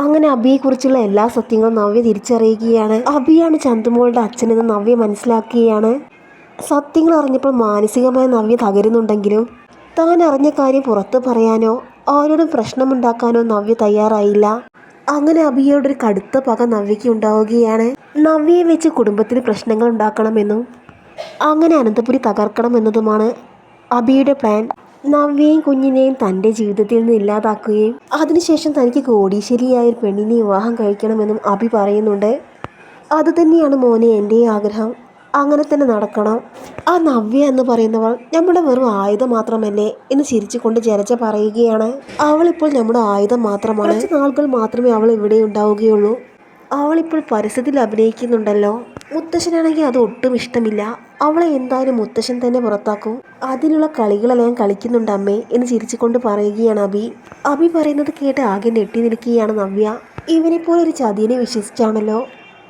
അങ്ങനെ അബിയെക്കുറിച്ചുള്ള എല്ലാ സത്യങ്ങളും നവ്യ തിരിച്ചറിയുകയാണ്. അബിയാണ് ചന്തുമോളുടെ അച്ഛനെന്ന് നവ്യ മനസ്സിലാക്കുകയാണ്. സത്യങ്ങൾ അറിഞ്ഞപ്പോൾ മാനസികമായി നവ്യ തകരുന്നുണ്ടെങ്കിലും താൻ അറിഞ്ഞ കാര്യം പുറത്തു പറയാനോ ആരോടും പ്രശ്നമുണ്ടാക്കാനോ നവ്യ തയ്യാറായില്ല. അങ്ങനെ അബിയോടൊരു കടുത്ത പക നവ്യയ്ക്ക് ഉണ്ടാവുകയാണ്. നവ്യയെ വെച്ച് കുടുംബത്തിന് പ്രശ്നങ്ങൾ ഉണ്ടാക്കണമെന്നും അങ്ങനെ അനന്തപുരി തകർക്കണമെന്നതുമാണ് അബിയുടെ പ്ലാൻ. നവ്യയും കുഞ്ഞിനെയും തൻ്റെ ജീവിതത്തിൽ നിന്ന് ഇല്ലാതാക്കുകയും അതിനുശേഷം തനിക്ക് കോടീശ്വരിയായ ഒരു പെണ്ണിനെ വിവാഹം കഴിക്കണമെന്നും അബി പറയുന്നുണ്ട്. അതുതന്നെയാണ് മോനെ എൻ്റെ ആഗ്രഹം, അങ്ങനെ തന്നെ നടക്കണം. ആ നവ്യ എന്ന് പറയുന്നവൾ നമ്മുടെ വെറും ആയുധം മാത്രമല്ലേ എന്ന് ചിരിച്ചുകൊണ്ട് ജലജ പറയുകയാണ്. അവളിപ്പോൾ നമ്മുടെ ആയുധം മാത്രമാണ്. കുറച്ച് നാളുകൾ മാത്രമേ അവൾ ഇവിടെ ഉണ്ടാവുകയുള്ളൂ. അവളിപ്പോൾ പരസ്യത്തിൽ അഭിനയിക്കുന്നുണ്ടല്ലോ. മുത്തശ്ശനാണെങ്കിൽ അത് ഒട്ടും ഇഷ്ടമില്ല. അവളെ എന്തായാലും മുത്തശ്ശൻ തന്നെ പുറത്താക്കും. അതിനുള്ള കളികളെല്ലാം കളിക്കുന്നുണ്ട് അമ്മേ എന്ന് ചിരിച്ചുകൊണ്ട് പറയുകയാണ് അബി. അബി പറയുന്നത് കേട്ട് ആകെ നെട്ടി നിൽക്കുകയാണ് നവ്യ. ഇവനെപ്പോലെ ഒരു ചതിയനെ വിശ്വസിച്ചാണല്ലോ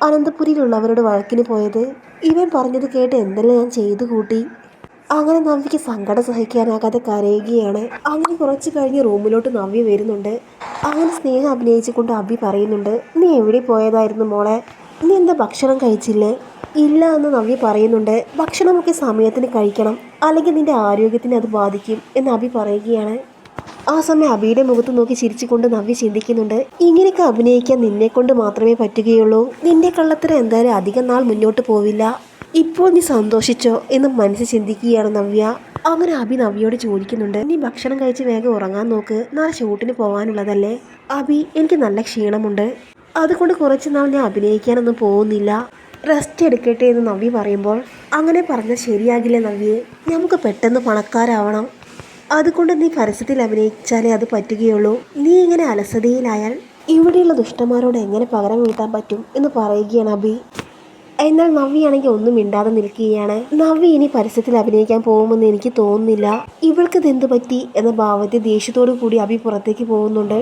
അനന്തപുരിയിലുള്ളവരോട് വഴക്കിന് പോയത്. ഇവൻ പറഞ്ഞത് കേട്ട് എന്തെല്ലാം ഞാൻ ചെയ്തു കൂട്ടി. അങ്ങനെ നവ്യയ്ക്ക് സങ്കടം സഹിക്കാനാകാതെ കരയുകയാണ്. അങ്ങനെ കുറച്ച് കഴിഞ്ഞ് റൂമിലോട്ട് നവ്യ വരുന്നുണ്ട്. അങ്ങനെ സ്നേഹം അഭിനയിച്ചുകൊണ്ട് അബി പറയുന്നുണ്ട്, നീ എവിടെ പോയതായിരുന്നു മോളെ? നീ എന്താ ഭക്ഷണം കഴിച്ചില്ലേ? ഇല്ല എന്ന് നവ്യ പറയുന്നുണ്ട്. ഭക്ഷണമൊക്കെ സമയത്തിന് കഴിക്കണം, അല്ലെങ്കിൽ നിന്റെ ആരോഗ്യത്തിന് അത് ബാധിക്കും എന്ന് അബി പറയുകയാണ്. ആ സമയം അബിയുടെ മുഖത്ത് നോക്കി ചിരിച്ചുകൊണ്ട് നവ്യ ചിന്തിക്കുന്നുണ്ട്, ഇങ്ങനെയൊക്കെ അഭിനയിക്കാൻ നിന്നെ കൊണ്ട് മാത്രമേ പറ്റുകയുള്ളൂ. നിന്റെ കള്ളത്തരം എന്തായാലും അധികം നാൾ മുന്നോട്ട് പോവില്ല. ഇപ്പോൾ നീ സന്തോഷിച്ചോ എന്ന് മനസ്സിൽ ചിന്തിക്കുകയാണ് നവ്യ. അങ്ങനെ അബി നവ്യയോട് ചോദിക്കുന്നുണ്ട്, നീ ഭക്ഷണം കഴിച്ച് വേഗം ഉറങ്ങാൻ നോക്ക്, നാളെ ഷൂട്ടിന് പോകാനുള്ളതല്ലേ. അബി, എനിക്ക് നല്ല ക്ഷീണമുണ്ട്, അതുകൊണ്ട് കുറച്ച് നാൾ ഞാൻ അഭിനയിക്കാനൊന്നും പോകുന്നില്ല, റെസ്റ്റ് എടുക്കട്ടെ എന്ന് നവ്യ പറയുമ്പോൾ, അങ്ങനെ പറഞ്ഞാൽ ശരിയാകില്ല നവ്യേ, നമുക്ക് പെട്ടെന്ന് പണക്കാരാവണം. അതുകൊണ്ട് നീ പരസ്യത്തിൽ അഭിനയിച്ചാലേ അത് പറ്റുകയുള്ളൂ. നീ ഇങ്ങനെ അലസതയിലായാൽ ഇവിടെയുള്ള ദുഷ്ടന്മാരോട് എങ്ങനെ പകരം വീട്ടാൻ പറ്റും എന്ന് പറയുകയാണ് അബി. എന്നാൽ നവ്യയാണെങ്കിൽ ഒന്നും മിണ്ടാതെ നിൽക്കുകയാണ്. നവ്യ ഇനി പരസ്യത്തിൽ അഭിനയിക്കാൻ പോകുമെന്ന് എനിക്ക് തോന്നുന്നില്ല. ഇവൾക്ക് ഇതെന്ത് പറ്റി എന്ന ഭാവത്തിൽ ദേഷ്യത്തോടു കൂടി അബി പുറത്തേക്ക് പോകുന്നുണ്ട്.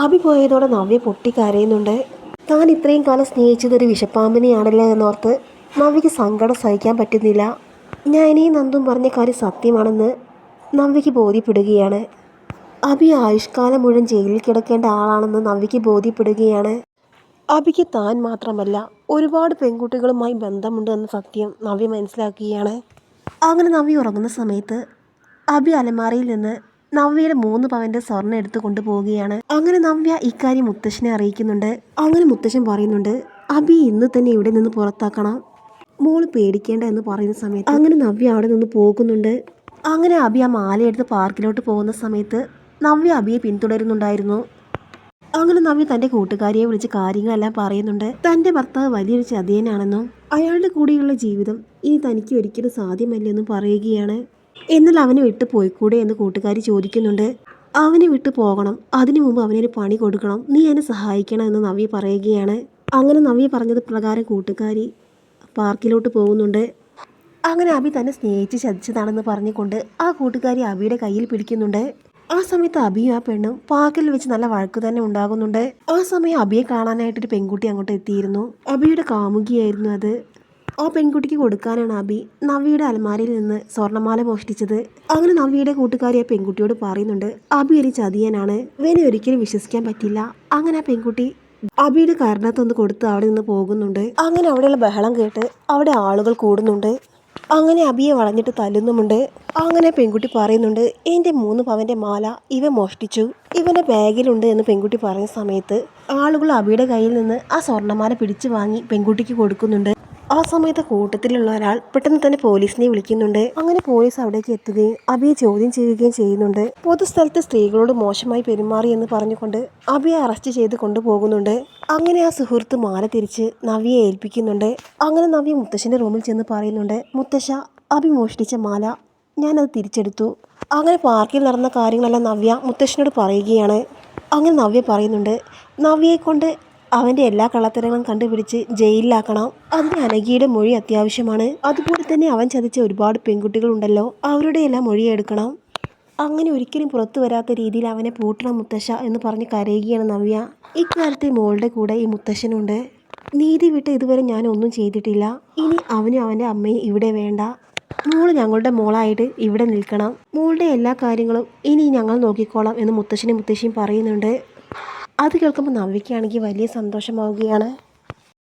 അബി പോയതോടെ നവ്യ പൊട്ടിക്കരയുന്നുണ്ട്. താൻ ഇത്രയും കാലം സ്നേഹിച്ചതൊരു വിഷപ്പാമ്പിനെയാണല്ലോ എന്നോർത്ത് നവ്യയ്ക്ക് സങ്കടം സഹിക്കാൻ പറ്റുന്നില്ല. ഞാൻ ഇനി നന്ദും പറഞ്ഞ കാര്യം സത്യമാണെന്ന് നവ്യയ്ക്ക് ബോധ്യപ്പെടുകയാണ്. അബി ആയുഷ്കാലം മുഴുവൻ ജയിലിൽ കിടക്കേണ്ട ആളാണെന്ന് നവ്യയ്ക്ക് ബോധ്യപ്പെടുകയാണ്. അബിക്ക് താൻ മാത്രമല്ല ഒരുപാട് പെൺകുട്ടികളുമായി ബന്ധമുണ്ട് എന്ന സത്യം നവ്യ മനസ്സിലാക്കുകയാണ്. അങ്ങനെ നവ്യ ഉറങ്ങുന്ന സമയത്ത് അബി അലമാരയിൽ നിന്ന് നവ്യയുടെ 3 പവൻ്റെ സ്വർണ്ണം എടുത്തു കൊണ്ടുപോവുകയാണ്. അങ്ങനെ നവ്യ ഇക്കാര്യം മുത്തശ്ശനെ അറിയിക്കുന്നുണ്ട്. അങ്ങനെ മുത്തശ്ശൻ പറയുന്നുണ്ട്, അബി ഇന്ന് തന്നെ ഇവിടെ നിന്ന് പുറത്താക്കണം, മോള് പേടിക്കേണ്ട എന്ന് പറയുന്ന സമയത്ത് അങ്ങനെ നവ്യ അവിടെ നിന്ന് പോകുന്നുണ്ട്. അങ്ങനെ അബി ആ മാലയെടുത്ത് പാർക്കിലോട്ട് പോകുന്ന സമയത്ത് നവ്യ അബിയെ പിന്തുടരുന്നുണ്ടായിരുന്നു. അങ്ങനെ നവ്യ തൻ്റെ കൂട്ടുകാരിയെ വിളിച്ച് കാര്യങ്ങളെല്ലാം പറയുന്നുണ്ട്. തൻ്റെ ഭർത്താവ് വലിയൊരു ചതിയനാണെന്നും അയാളുടെ കൂടെയുള്ള ജീവിതം ഇനി തനിക്ക് ഒരിക്കലും സാധ്യമല്ലെന്നും പറയുകയാണ്. എന്നാൽ അവനെ വിട്ടു പോയിക്കൂടെ എന്ന് കൂട്ടുകാരി ചോദിക്കുന്നുണ്ട്. അവനെ വിട്ടു പോകണം, അതിനു മുമ്പ് അവനൊരു പണി കൊടുക്കണം, നീ എന്നെ സഹായിക്കണം എന്ന് നവ്യ പറയുകയാണ്. അങ്ങനെ നവ്യ പറഞ്ഞത് പ്രകാരം കൂട്ടുകാരി പാർക്കിലോട്ട് പോകുന്നുണ്ട്. അങ്ങനെ അബി തന്നെ സ്നേഹിച്ച് ചതിച്ചതാണെന്ന് പറഞ്ഞുകൊണ്ട് ആ കൂട്ടുകാരി അബിയുടെ കയ്യിൽ പിടിക്കുന്നുണ്ട്. ആ സമയത്ത് അബിയും ആ പെണ്ണും പാർക്കിൽ വെച്ച് നല്ല വഴക്ക് തന്നെ ഉണ്ടാകുന്നുണ്ട്. ആ സമയം അബിയെ കാണാനായിട്ടൊരു പെൺകുട്ടി അങ്ങോട്ട് എത്തിയിരുന്നു. അബിയുടെ കാമുകിയായിരുന്നു അത്. ആ പെൺകുട്ടിക്ക് കൊടുക്കാനാണ് അബി നവ്യയുടെ അലമാരയിൽ നിന്ന് സ്വർണ്ണമാല മോഷ്ടിച്ചത്. അങ്ങനെ നവ്യയുടെ കൂട്ടുകാരി ആ പെൺകുട്ടിയോട് പറയുന്നുണ്ട്, അബി ഒരു ചതിയനാണ്, ഇവനെ ഒരിക്കലും വിശ്വസിക്കാൻ പറ്റില്ല. അങ്ങനെ ആ പെൺകുട്ടി അബിയുടെ കാരണത്തൊന്ന് കൊടുത്ത് അവിടെ നിന്ന് പോകുന്നുണ്ട്. അങ്ങനെ അവിടെയുള്ള ബഹളം കേട്ട് അവിടെ ആളുകൾ കൂടുന്നുണ്ട്. അങ്ങനെ അബിയെ വളഞ്ഞിട്ട് തല്ലുന്നുമുണ്ട്. അങ്ങനെ പെൺകുട്ടി പറയുന്നുണ്ട്, എൻ്റെ 3 പവൻ്റെ മാല ഇവൻ മോഷ്ടിച്ചു, ഇവൻ്റെ ബാഗിലുണ്ട് എന്ന് പെൺകുട്ടി പറയുന്ന സമയത്ത് ആളുകൾ അബിയുടെ കയ്യിൽ നിന്ന് ആ സ്വർണ്ണമാല പിടിച്ചു വാങ്ങി പെൺകുട്ടിക്ക് കൊടുക്കുന്നുണ്ട്. ആ സമയത്ത് കൂട്ടത്തിലുള്ള ഒരാൾ പെട്ടെന്ന് തന്നെ പോലീസിനെ വിളിക്കുന്നുണ്ട്. അങ്ങനെ പോലീസ് അവിടേക്ക് എത്തുകയും അബിയെ ചോദ്യം ചെയ്യുകയും ചെയ്യുന്നുണ്ട്. പൊതുസ്ഥലത്ത് സ്ത്രീകളോട് മോശമായി പെരുമാറി എന്ന് പറഞ്ഞുകൊണ്ട് അബിയെ അറസ്റ്റ് ചെയ്ത് കൊണ്ടുപോകുന്നുണ്ട്. അങ്ങനെ ആ സുഹൃത്ത് മാല തിരിച്ച് നവ്യയെ ഏൽപ്പിക്കുന്നുണ്ട്. അങ്ങനെ നവ്യ മുത്തശ്ശൻ്റെ റൂമിൽ ചെന്ന് പറയുന്നുണ്ട്, മുത്തശ്ശ, അബി മോഷ്ടിച്ച മാല ഞാനത് തിരിച്ചെടുത്തു. അങ്ങനെ പാർക്കിൽ നടന്ന കാര്യങ്ങളെല്ലാം നവ്യ മുത്തശ്ശനോട് പറയുകയാണ്. അങ്ങനെ നവ്യ പറയുന്നുണ്ട്, നവ്യയെ കൊണ്ട് അവൻ്റെ എല്ലാ കള്ളത്തരങ്ങളും കണ്ടുപിടിച്ച് ജയിലിലാക്കണം. അതിന് അനഘയുടെ മൊഴി അത്യാവശ്യമാണ്. അതുപോലെ തന്നെ അവൻ ചതിച്ച ഒരുപാട് പെൺകുട്ടികളുണ്ടല്ലോ, അവരുടെ എല്ലാം മൊഴിയെടുക്കണം. അങ്ങനെ ഒരിക്കലും പുറത്തു വരാത്ത രീതിയിൽ അവനെ പൂട്ടണം മുത്തശ്ശ എന്ന് പറഞ്ഞ് കരയുകയാണ് നവ്യ. ഇക്കാര്യത്തിൽ മോളുടെ കൂടെ ഈ മുത്തശ്ശനുണ്ട്. നീതി വിട്ട് ഇതുവരെ ഞാൻ ഒന്നും ചെയ്തിട്ടില്ല. ഇനി അവനും അവൻ്റെ അമ്മയും ഇവിടെ വേണ്ട. മോള് ഞങ്ങളുടെ മോളായിട്ട് ഇവിടെ നിൽക്കണം. മോളുടെ എല്ലാ കാര്യങ്ങളും ഇനി ഞങ്ങൾ നോക്കിക്കോളാം എന്ന് മുത്തശ്ശനും മുത്തശ്ശിയും പറയുന്നുണ്ട്. അത് കേൾക്കുമ്പോൾ നവ്യയ്ക്കാണെങ്കിൽ വലിയ സന്തോഷമാവുകയാണ്.